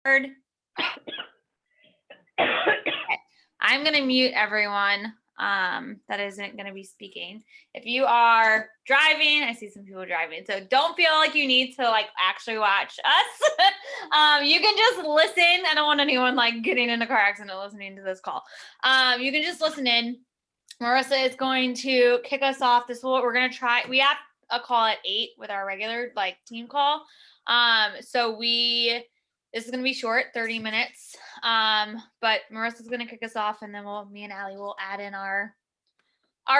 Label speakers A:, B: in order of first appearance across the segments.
A: Okay. I'm going to mute everyone that isn't going to be speaking. If you are driving, I see some people driving, so don't feel like you need to like actually watch us. You can just listen. I don't want anyone like getting in a car accident listening to this call. You can just listen in. Marissa is going to kick us off. This is what we're going to try. We have a call at 8 with our regular like team call. This is going to be short, 30 minutes. But Marissa's going to kick us off, and then me and Allie will add in our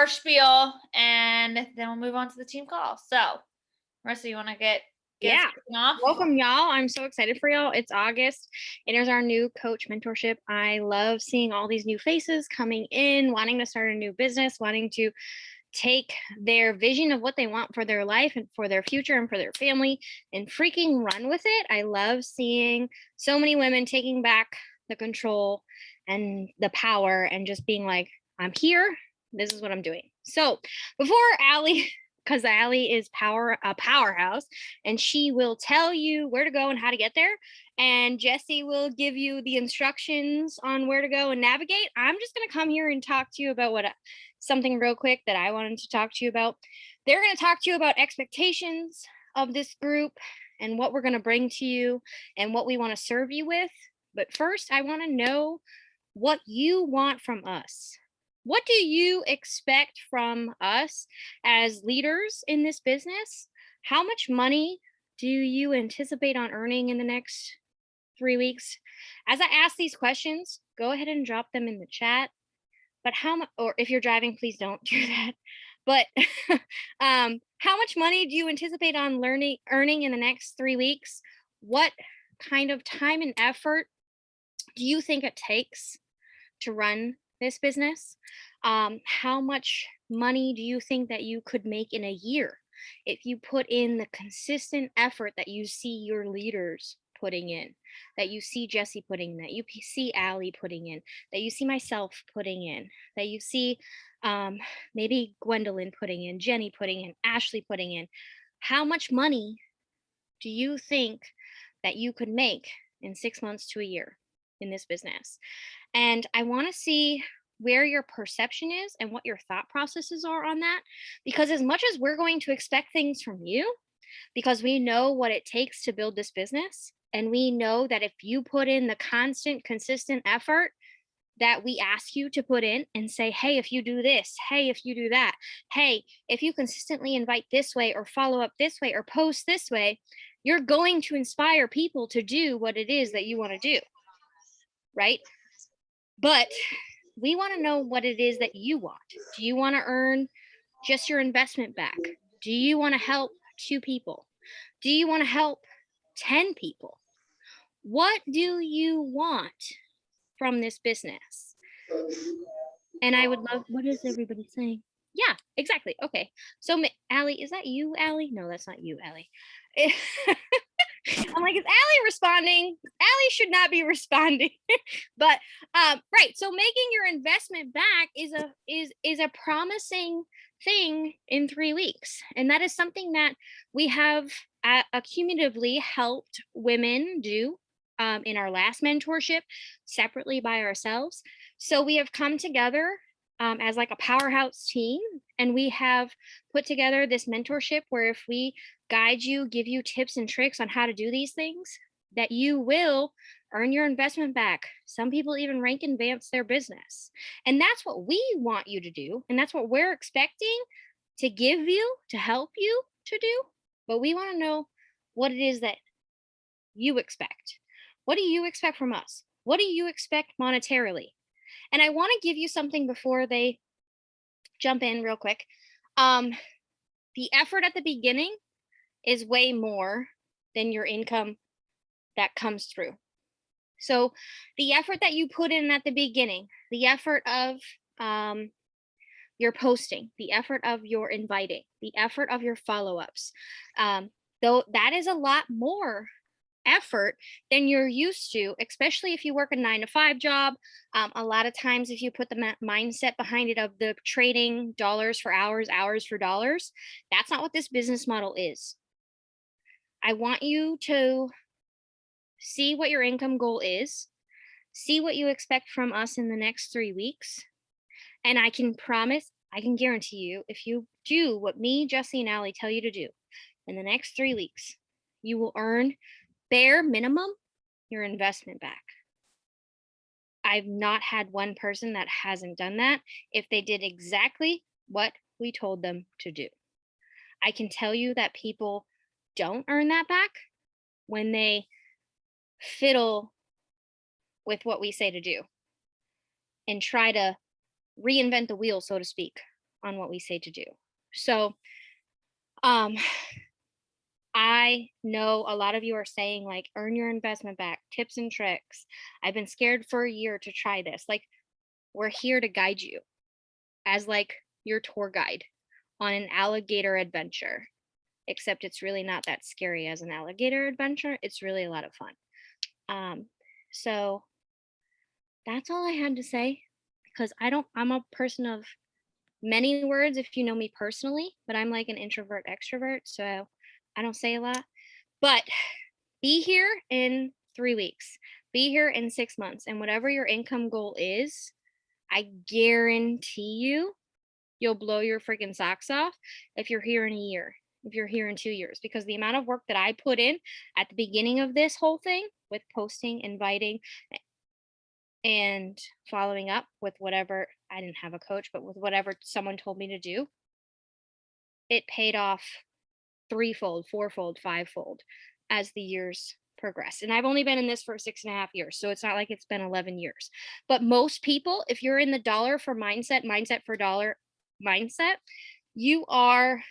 A: spiel, and then we'll move on to the team call. So Marissa, you want to get us kicking off?
B: Welcome, y'all. I'm so excited for y'all. It's August. It is our new coach mentorship. I love seeing all these new faces coming in, wanting to start a new business, wanting to take their vision of what they want for their life and for their future and for their family and freaking run with it. I love seeing so many women taking back the control and the power and just being like, I'm here. This is what I'm doing. So before Allie, because Allie is a powerhouse, and she will tell you where to go and how to get there. And Jessie will give you the instructions on where to go and navigate. I'm just going to come here and talk to you about something real quick that I wanted to talk to you about. They're going to talk to you about expectations of this group and what we're going to bring to you and what we want to serve you with. But first, I want to know what you want from us. What do you expect from us as leaders in this business? How much money do you anticipate on earning in the next 3 weeks? As I ask these questions, go ahead and drop them in the chat. But or if you're driving, please don't do that. But how much money do you anticipate on earning in the next 3 weeks? What kind of time and effort do you think it takes to run this business? How much money do you think that you could make in a year if you put in the consistent effort that you see your leaders putting in, that you see Jessie putting in, that you see Allie putting in, that you see myself putting in, that you see maybe Gwendolyn putting in, Jenny putting in, Ashley putting in? How much money do you think that you could make in 6 months to a year in this business? And I want to see where your perception is and what your thought processes are on that. Because as much as we're going to expect things from you, because we know what it takes to build this business, and we know that if you put in the constant, consistent effort that we ask you to put in and say, hey, if you do this, hey, if you do that, hey, if you consistently invite this way or follow up this way or post this way, you're going to inspire people to do what it is that you want to do, right? But we want to know what it is that you want. Do you want to earn just your investment back? Do you want to help 2 people? Do you want to help 10 people? What do you want from this business? And I would love, what is everybody saying? Yeah, exactly. Okay. So Allie, is that you, Allie? No, that's not you, Allie. I'm like, is Allie responding? Allie should not be responding. But right. So making your investment back is a promising thing in 3 weeks. And that is something that we have accumulatively helped women do in our last mentorship separately by ourselves. So we have come together as like a powerhouse team, and we have put together this mentorship where if we guide you, give you tips and tricks on how to do these things, that you will earn your investment back. Some people even rank and advance their business. And that's what we want you to do. And that's what we're expecting to give you, to help you to do. But we want to know what it is that you expect. What do you expect from us? What do you expect monetarily? And I want to give you something before they jump in real quick. The effort at the beginning is way more than your income that comes through. So the effort that you put in at the beginning, the effort of your posting, the effort of your inviting, the effort of your follow-ups, though that is a lot more effort than you're used to, especially if you work a 9-to-5 job. A lot of times, if you put the mindset behind it of the trading dollars for hours, hours for dollars, that's not what this business model is. I want you to see what your income goal is, see what you expect from us in the next 3 weeks, and I can promise, I can guarantee you, if you do what me, Jesse, and Allie tell you to do in the next 3 weeks, you will earn bare minimum your investment back. I've not had one person that hasn't done that if they did exactly what we told them to do. I can tell you that people don't earn that back when they fiddle with what we say to do and try to reinvent the wheel, so to speak, on what we say to do. So, um, I know a lot of you are saying, like, earn your investment back, tips and tricks. I've been scared for a year to try this. Like, we're here to guide you as like your tour guide on an alligator adventure, except it's really not that scary as an alligator adventure. It's really a lot of fun. So that's all I had to say, because I'm a person of many words if you know me personally, but I'm like an introvert extrovert, so I don't say a lot. But be here in 3 weeks. Be here in 6 months, and whatever your income goal is, I guarantee you'll blow your freaking socks off if you're here in a year, if you're here in 2 years, because the amount of work that I put in at the beginning of this whole thing with posting, inviting, and following up with whatever, I didn't have a coach, but with whatever someone told me to do, it paid off threefold, fourfold, fivefold as the years progress. And I've only been in this for 6.5 years. So it's not like it's been 11 years. But most people, if you're in the dollar for mindset, mindset for dollar mindset, you are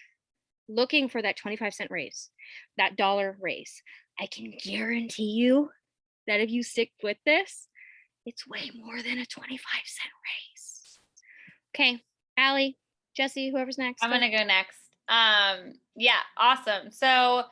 B: looking for that 25-cent raise, that dollar raise. I can guarantee you that if you stick with this, it's way more than a 25-cent raise. Okay, Allie, Jesse, whoever's next.
A: I'm gonna go next. Yeah, awesome. So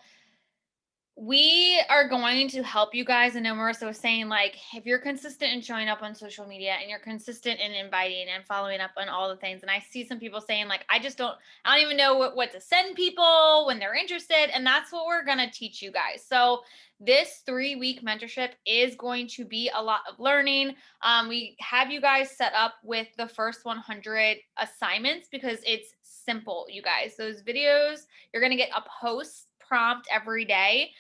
A: we are going to help you guys. I know Marissa was saying, like, if you're consistent in showing up on social media and you're consistent in inviting and following up on all the things, and I see some people saying, like, I don't even know what to send people when they're interested. And that's what we're going to teach you guys. So this 3-week mentorship is going to be a lot of learning. We have you guys set up with the first 100 assignments because it's simple, you guys. Those videos, you're going to get a post prompt every day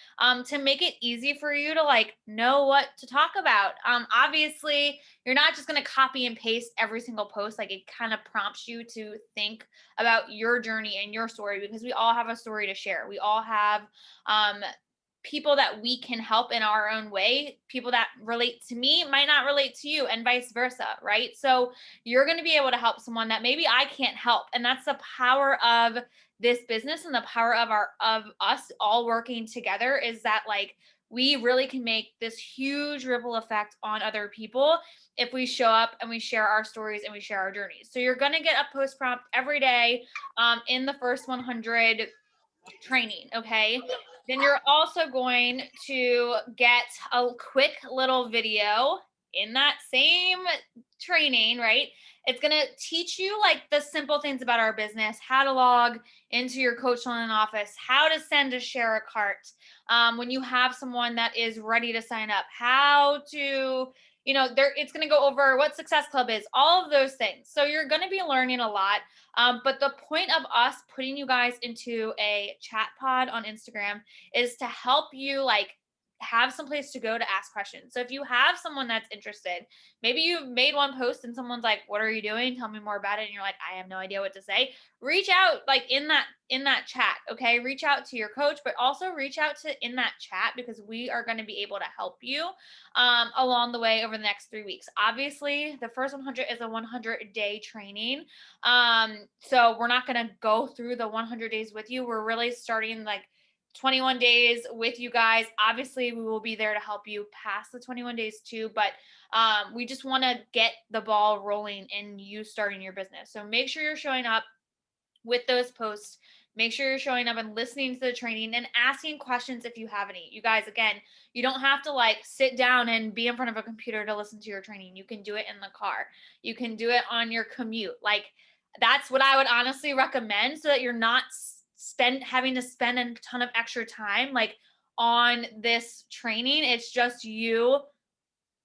A: to make it easy for you to like know what to talk about. Obviously, you're not just going to copy and paste every single post. Like, it kind of prompts you to think about your journey and your story, because we all have a story to share. We all have people that we can help in our own way. People that relate to me might not relate to you, and vice versa, right? So you're going to be able to help someone that maybe I can't help. And that's the power of this business and the power of us all working together, is that like we really can make this huge ripple effect on other people if we show up and we share our stories and we share our journeys. So you're going to get a post prompt every day in the first 100 training. Okay. Then you're also going to get a quick little video in that same training, right? It's going to teach you like the simple things about our business, how to log into your Coach Online office, how to send a share a cart when you have someone that is ready to sign up, how to, it's going to go over what Success Club is, all of those things. So you're going to be learning a lot. But the point of us putting you guys into a chat pod on Instagram is to help you like have some place to go to ask questions. So if you have someone that's interested, maybe you've made one post and someone's like, what are you doing? Tell me more about it. And you're like, I have no idea what to say. Reach out like in that chat. Okay. Reach out to your coach, but also reach out to in that chat, because we are going to be able to help you along the way over the next 3 weeks. Obviously the first 100 is a 100-day training. So we're not going to go through the 100 days with you. We're really starting like 21 days with you guys. Obviously, we will be there to help you past the 21 days too, but we just want to get the ball rolling in you starting your business. So make sure you're showing up with those posts. Make sure you're showing up and listening to the training and asking questions if you have any. You guys, again, you don't have to like sit down and be in front of a computer to listen to your training. You can do it in the car. You can do it on your commute. Like, that's what I would honestly recommend, so that you're not having to spend a ton of extra time like on this training. It's just you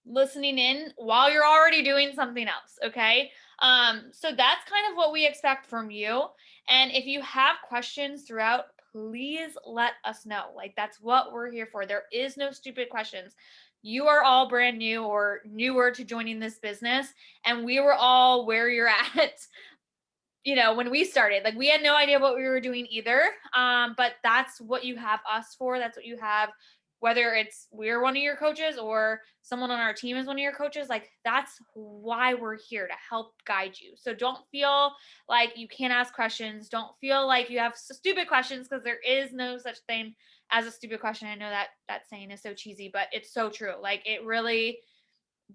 A: listening in while you're already doing something else. Okay. So that's kind of what we expect from you. And if you have questions throughout, please let us know. Like, that's what we're here for. There is no stupid questions. You are all brand new or newer to joining this business, and we were all where you're at when we started. Like, we had no idea what we were doing either. But that's what you have us for. That's what you have, whether it's we're one of your coaches or someone on our team is one of your coaches. Like, that's why we're here, to help guide you. So don't feel like you can't ask questions. Don't feel like you have stupid questions, because there is no such thing as a stupid question. I know that saying is so cheesy, but it's so true. Like, it really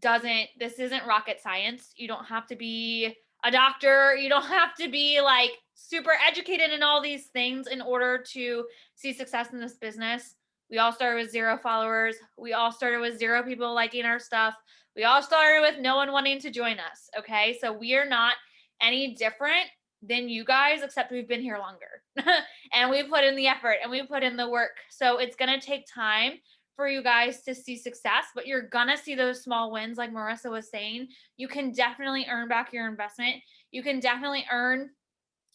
A: this isn't rocket science. You don't have to be a doctor. You don't have to be like super educated in all these things in order to see success in this business. We all started with 0 followers. We all started with 0 people liking our stuff. We all started with no one wanting to join us. Okay. So we are not any different than you guys, except we've been here longer and we put in the effort and we put in the work. So it's going to take time for you guys to see success, but you're gonna see those small wins. Like Marissa was saying, you can definitely earn back your investment. You can definitely earn,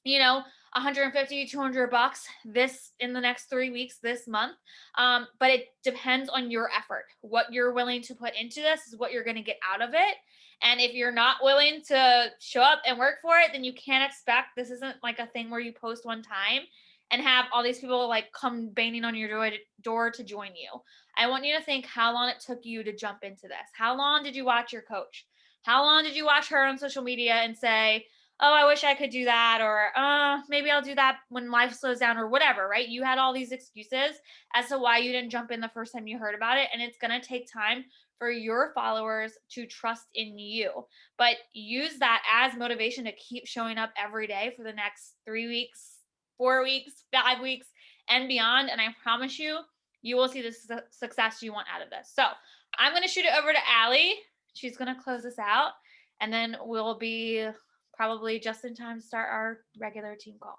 A: 150, $200 this in the next 3 weeks, this month. But it depends on your effort. What you're willing to put into this is what you're going to get out of it. And if you're not willing to show up and work for it, then you can't expect, this isn't like a thing where you post one time and have all these people like come banging on your door to join you. I want you to think how long it took you to jump into this. How long did you watch your coach? How long did you watch her on social media and say, oh, I wish I could do that, or maybe I'll do that when life slows down, or whatever, right? You had all these excuses as to why you didn't jump in the first time you heard about it. And it's going to take time for your followers to trust in you. But use that as motivation to keep showing up every day for the next 3 weeks, 4 weeks, 5 weeks, and beyond. And I promise you, you will see the success you want out of this. So I'm going to shoot it over to Allie. She's going to close this out, and then we'll be probably just in time to start our regular team call.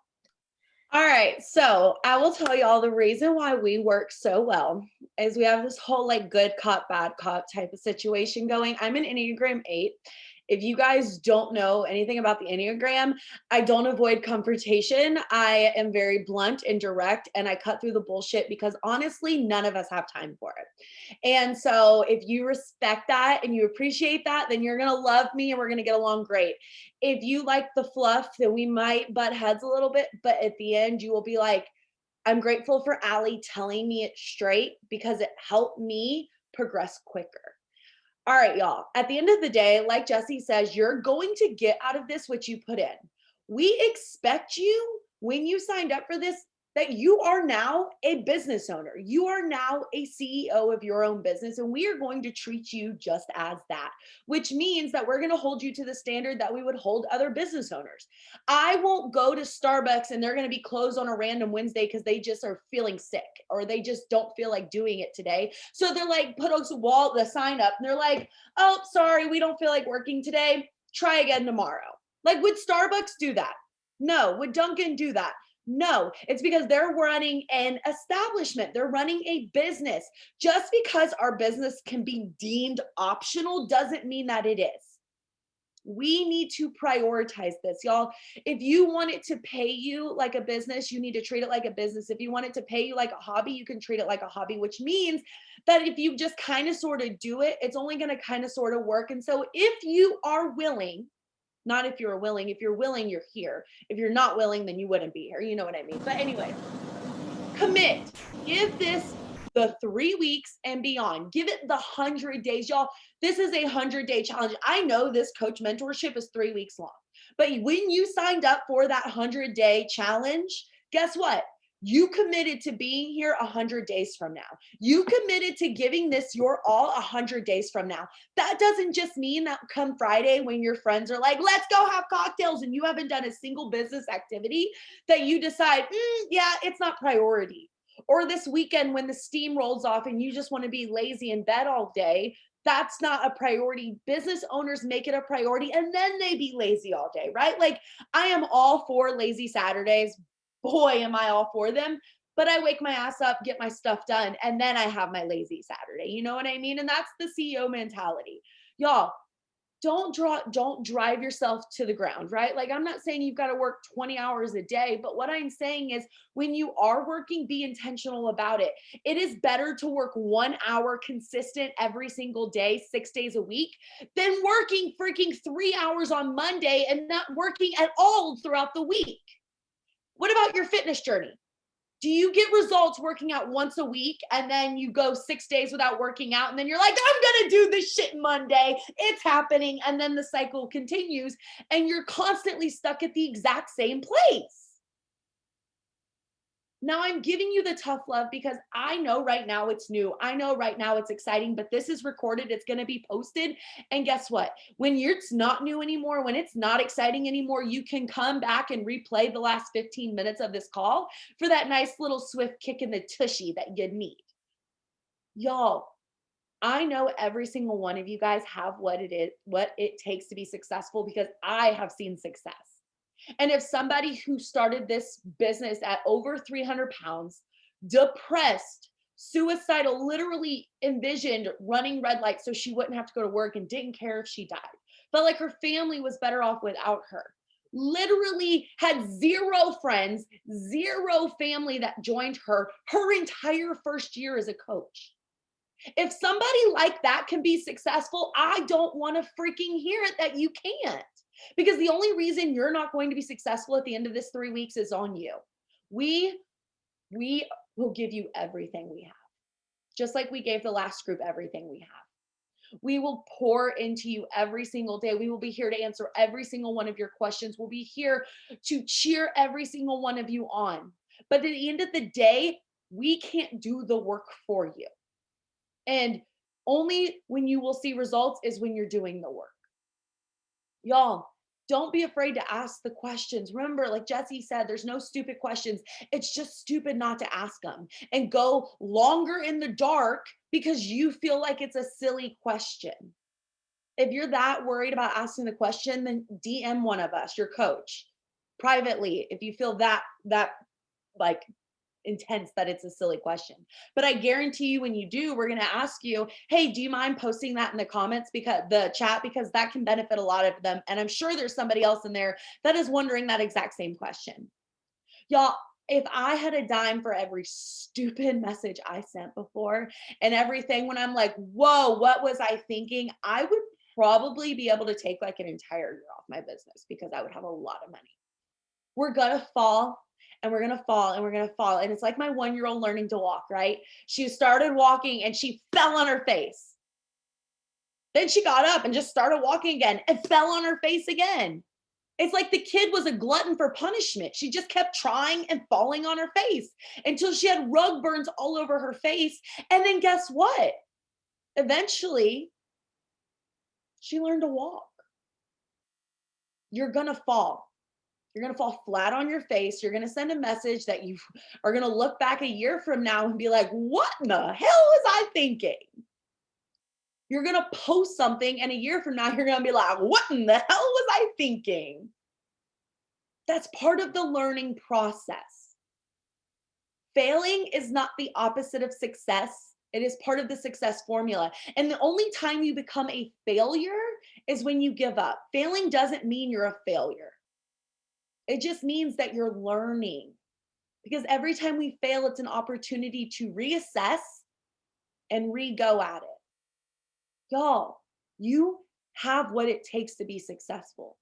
C: All right. So I will tell y'all the reason why we work so well is we have this whole like good cop, bad cop type of situation going. I'm an Enneagram 8. If you guys don't know anything about the Enneagram, I don't avoid confrontation. I am very blunt and direct, and I cut through the bullshit because honestly, none of us have time for it. And so if you respect that and you appreciate that, then you're going to love me and we're going to get along great. If you like the fluff, then we might butt heads a little bit, but at the end, you will be like, I'm grateful for Allie telling me it straight because it helped me progress quicker. All right, y'all. At the end of the day, like Jessie says, you're going to get out of this what you put in. We expect you, when you signed up for this, that you are now a business owner. You are now a CEO of your own business, and we are going to treat you just as that, which means that we're going to hold you to the standard that we would hold other business owners. I won't go to Starbucks and they're going to be closed on a random Wednesday because they just are feeling sick or they just don't feel like doing it today. So they're like, put the sign up, and they're like, oh, sorry, we don't feel like working today. Try again tomorrow. Like, would Starbucks do that? No. Would Dunkin' do that? No. It's because they're running an establishment. They're running a business. Just because our business can be deemed optional doesn't mean that it is. We need to prioritize this, y'all. If you want it to pay you like a business, you need to treat it like a business. If you want it to pay you like a hobby, you can treat it like a hobby, which means that if you just kind of sort of do it, it's only going to kind of sort of work. And so if you are willing, not if you're willing, if you're willing, you're here. If you're not willing, then you wouldn't be here. You know what I mean? But anyway, commit. Give this the 3 weeks and beyond. Give it the 100 days, y'all. This is a 100-day challenge. I know this coach mentorship is 3 weeks long, but when you signed up for that 100-day challenge, guess what? You committed to being here 100 days from now. You committed to giving this your all 100 days from now. That doesn't just mean that come Friday when your friends are like, let's go have cocktails, and you haven't done a single business activity, that you decide, yeah, it's not priority. Or this weekend when the steam rolls off and you just want to be lazy in bed all day, that's not a priority. Business owners make it a priority and then they be lazy all day, right? Like, I am all for lazy Saturdays. Boy, am I all for them. but I wake my ass up, get my stuff done, and then I have my lazy Saturday. You know what I mean? And that's the CEO mentality. Y'all, don't drive yourself to the ground, right? Like, I'm not saying you've got to work 20 hours a day, but what I'm saying is when you are working, be intentional about it. It is better to work 1 hour consistent every single day, 6 days a week, than working freaking 3 hours on Monday and not working at all throughout the week. What about your fitness journey? Do you get results working out once a week and then you go 6 days without working out and then you're like, I'm going to do this shit Monday. It's happening. And then the cycle continues and you're constantly stuck at the exact same place. Now I'm giving you the tough love because I know right now it's new. I know right now it's exciting, but this is recorded. It's going to be posted. And guess what? When it's not new anymore, when it's not exciting anymore, you can come back and replay the last 15 minutes of this call for that nice little swift kick in the tushy that you need. Y'all, I know every single one of you guys have what it takes to be successful because I have seen success. And if somebody who started this business at over 300 pounds, depressed, suicidal, literally envisioned running red lights so she wouldn't have to go to work and didn't care if she died, felt like her family was better off without her, literally had zero friends, zero family that joined her entire first year as a coach. If somebody like that can be successful, I don't want to freaking hear it that you can't. Because the only reason you're not going to be successful at the end of this 3 weeks is on you. We will give you everything we have. Just like we gave the last group everything we have. We will pour into you every single day. We will be here to answer every single one of your questions. We'll be here to cheer every single one of you on. But at the end of the day, we can't do the work for you. And only when you will see results is when you're doing the work. Y'all, don't be afraid to ask the questions. Remember, like Jesse said, there's no stupid questions. It's just stupid not to ask them and go longer in the dark because you feel like it's a silly question. If you're that worried about asking the question, then DM one of us, your coach, privately, if you feel that like intense that it's a silly question. But I guarantee you when you do, we're going to ask you, hey, do you mind posting that in the comments, because the chat, because that can benefit a lot of them. And I'm sure there's somebody else in there that is wondering that exact same question. Y'all, if I had a dime for every stupid message I sent before and everything, when I'm like, whoa, what was I thinking? I would probably be able to take like an entire year off my business because I would have a lot of money. We're going to fall. And we're going to fall and we're going to fall. And it's like my 1-year-old learning to walk, right? She started walking and she fell on her face. Then she got up and just started walking again and fell on her face again. It's like the kid was a glutton for punishment. She just kept trying and falling on her face until she had rug burns all over her face. And then guess what? Eventually, she learned to walk. You're going to fall. You're going to fall flat on your face. You're going to send a message that you are going to look back a year from now and be like, what in the hell was I thinking? You're going to post something and a year from now, you're going to be like, what in the hell was I thinking? That's part of the learning process. Failing is not the opposite of success. It is part of the success formula. And the only time you become a failure is when you give up. Failing doesn't mean you're a failure. It just means that you're learning, because every time we fail, it's an opportunity to reassess and re-go at it. Y'all, you have what it takes to be successful.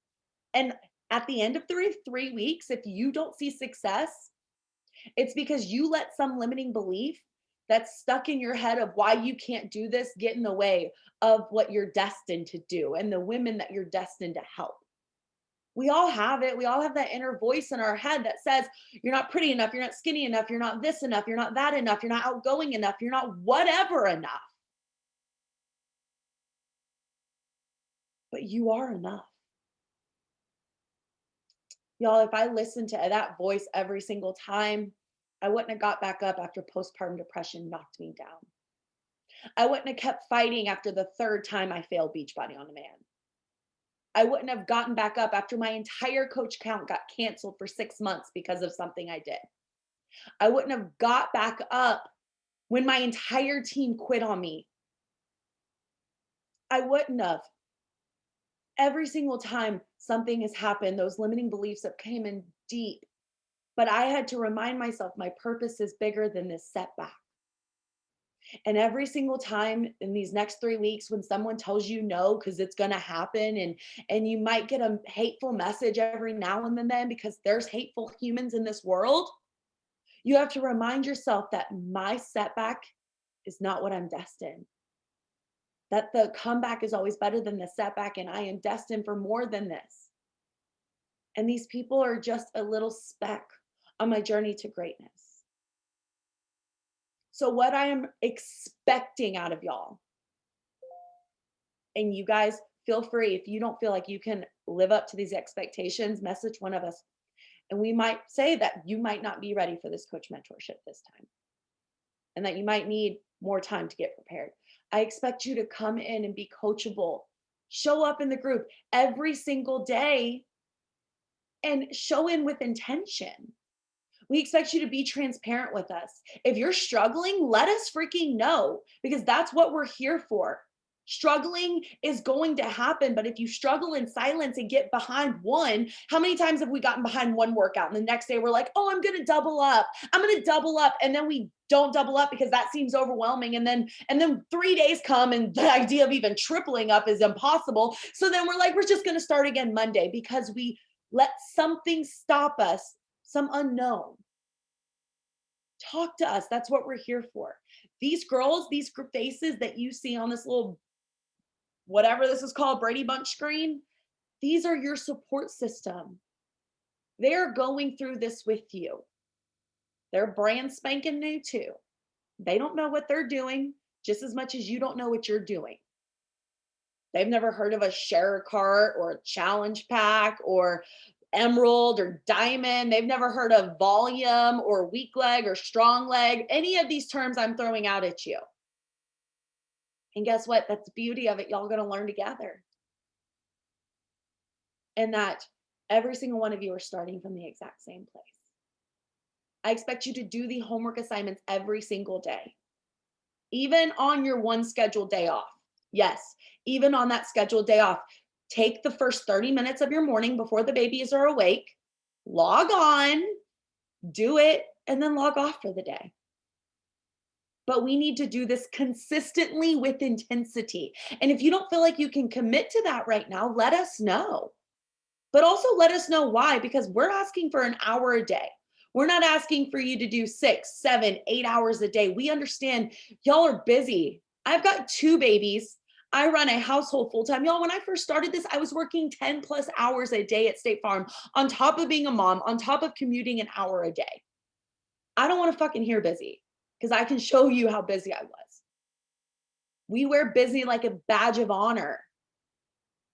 C: And at the end of 3 weeks, if you don't see success, it's because you let some limiting belief that's stuck in your head of why you can't do this get in the way of what you're destined to do and the women that you're destined to help. We all have it. We all have that inner voice in our head that says, you're not pretty enough, you're not skinny enough, you're not this enough, you're not that enough, you're not outgoing enough, you're not whatever enough. But you are enough. Y'all, if I listened to that voice every single time, I wouldn't have got back up after postpartum depression knocked me down. I wouldn't have kept fighting after the 3rd time I failed Beachbody on a man. I wouldn't have gotten back up after my entire coach count got canceled for 6 months because of something I did. I wouldn't have got back up when my entire team quit on me. I wouldn't have. Every single time something has happened, those limiting beliefs have came in deep. But I had to remind myself my purpose is bigger than this setback. And every single time in these next 3 weeks, when someone tells you no, because it's going to happen, and you might get a hateful message every now and then because there's hateful humans in this world, you have to remind yourself that my setback is not what I'm destined. That the comeback is always better than the setback, and I am destined for more than this. And these people are just a little speck on my journey to greatness. So what I am expecting out of y'all, and you guys feel free, if you don't feel like you can live up to these expectations, message one of us. And we might say that you might not be ready for this coach mentorship this time, and that you might need more time to get prepared. I expect you to come in and be coachable, show up in the group every single day and show in with intention. We expect you to be transparent with us. If you're struggling, let us freaking know, because that's what we're here for. Struggling is going to happen, but if you struggle in silence and get behind one, how many times have we gotten behind one workout and the next day we're like, oh, I'm going to double up. I'm going to double up. And then we don't double up because that seems overwhelming. And then 3 days come and the idea of even tripling up is impossible. So then we're like, we're just going to start again Monday because we let something stop us, some unknown. Talk to us. That's what we're here for. These girls, these faces that you see on this little, whatever this is called, Brady Bunch screen, these are your support system. They're going through this with you. They're brand spanking new too. They don't know what they're doing just as much as you don't know what you're doing. They've never heard of a share cart or a challenge pack or emerald or diamond. They've never heard of volume or weak leg or strong leg. Any of these terms I'm throwing out at you. And guess what? That's the beauty of it. Y'all going to learn together. And that every single one of you are starting from the exact same place. I expect you to do the homework assignments every single day, even on your one scheduled day off. Yes, even on that scheduled day off. Take the first 30 minutes of your morning before the babies are awake, log on, do it, and then log off for the day. But we need to do this consistently with intensity. And if you don't feel like you can commit to that right now, let us know. But also let us know why, because we're asking for an hour a day. We're not asking for you to do 6, 7, 8 hours a day. We understand y'all are busy. I've got 2 babies. I run a household full-time. Y'all, when I first started this, I was working 10 plus hours a day at State Farm on top of being a mom, on top of commuting an hour a day. I don't want to fucking hear busy because I can show you how busy I was. We wear busy like a badge of honor.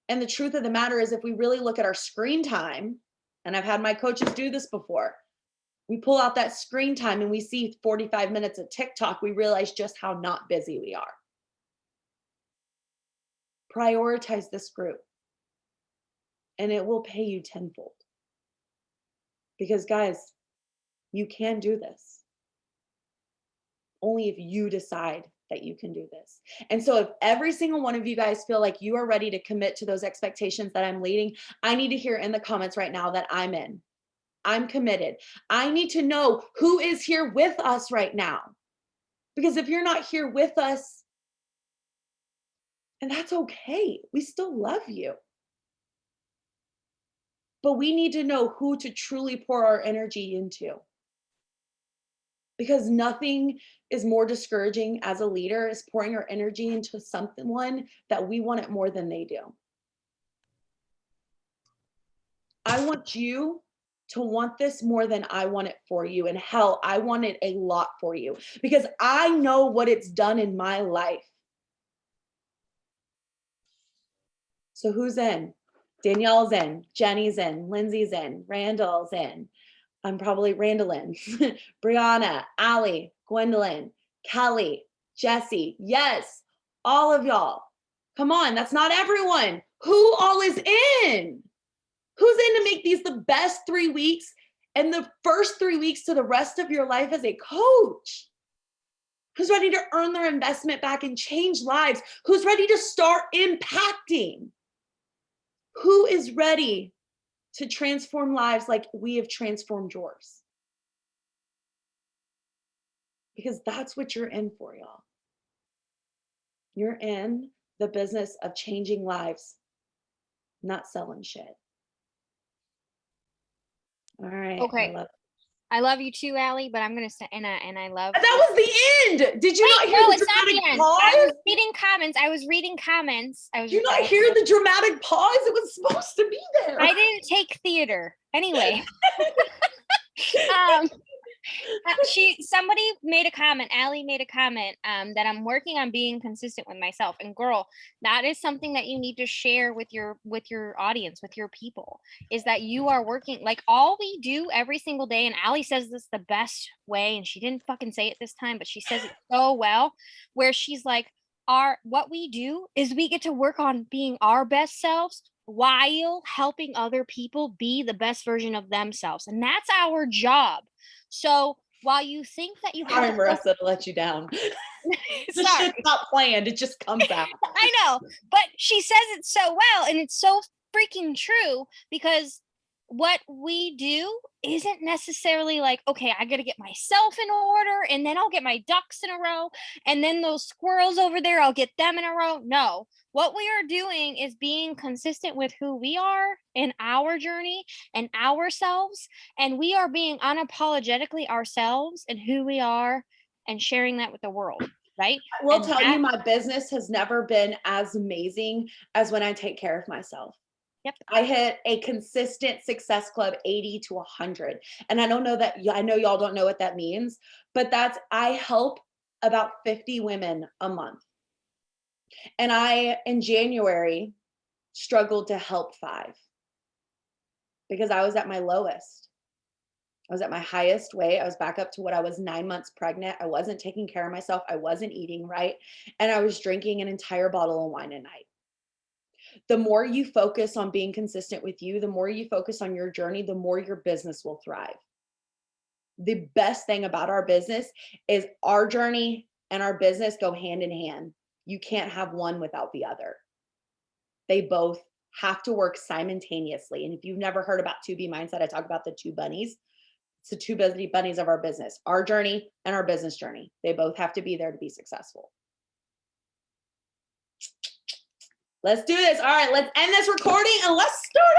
C: And the truth of the matter is, if we really look at our screen time, and I've had my coaches do this before, we pull out that screen time and we see 45 minutes of TikTok, we realize just how not busy we are. Prioritize this group and it will pay you tenfold. Because guys, you can do this. Only if you decide that you can do this. And so if every single one of you guys feel like you are ready to commit to those expectations that I'm leading, I need to hear in the comments right now that I'm in. I'm committed. I need to know who is here with us right now. Because if you're not here with us, and that's okay, we still love you. But we need to know who to truly pour our energy into. Because nothing is more discouraging as a leader is pouring our energy into someone that we want it more than they do. I want you to want this more than I want it for you. And hell, I want it a lot for you because I know what it's done in my life. So who's in? Danielle's in, Jenny's in, Lindsay's in, Randall's in. I'm probably Randallin, Brianna, Allie, Gwendolyn, Kelly, Jesse. Yes, all of y'all. Come on, that's not everyone. Who all is in? Who's in to make these the best 3 weeks and the first 3 weeks to the rest of your life as a coach? Who's ready to earn their investment back and change lives? Who's ready to start impacting? Who is ready to transform lives like we have transformed yours? Because that's what you're in for, y'all. You're in the business of changing lives, not selling shit. All right.
B: Okay. I love you too, Allie, but I'm gonna say, and I love.
C: That was the end. Did you not hear
B: no,
C: the
B: it's not the
C: dramatic
B: end.
C: pause?
B: I was reading comments.
C: Did you not hear the dramatic pause? It was supposed to be there.
B: I didn't take theater. Anyway. Somebody made a comment, Allie made a comment, that I'm working on being consistent with myself. And girl, that is something that you need to share with your audience, with your people, is that you are working, like all we do every single day. And Allie says this the best way, and she didn't fucking say it this time, but she says it so well, where she's like, what we do is we get to work on being our best selves while helping other people be the best version of themselves. And that's our job. So while you think that you have
C: Sorry, Marissa, to let you down. This shit's not planned. It just comes out.
B: I know, but she says it so well, and it's so freaking true, because what we do isn't necessarily like, okay, I got to get myself in order, and then I'll get my ducks in a row, and then those squirrels over there, I'll get them in a row. No, what we are doing is being consistent with who we are in our journey and ourselves, and we are being unapologetically ourselves and who we are, and sharing that with the world. Right?
C: I will tell you, my business has never been as amazing as when I take care of myself.
B: Yep.
C: I hit a consistent success club 80 to 100. And I don't know that, I know y'all don't know what that means, but I help about 50 women a month. And I, in January, struggled to help 5 because I was at my lowest. I was at my highest weight. I was back up to what I was 9 months pregnant. I wasn't taking care of myself. I wasn't eating right. And I was drinking an entire bottle of wine a night. The more you focus on being consistent with you, the more you focus on your journey, the more your business will thrive. The best thing about our business is our journey and our business go hand in hand. You can't have one without the other. They both have to work simultaneously. And if you've never heard about 2B Mindset, I talk about the 2 bunnies. It's the 2 bunnies of our business, our journey and our business journey. They both have to be there to be successful. Let's do this. All right, let's end this recording and let's start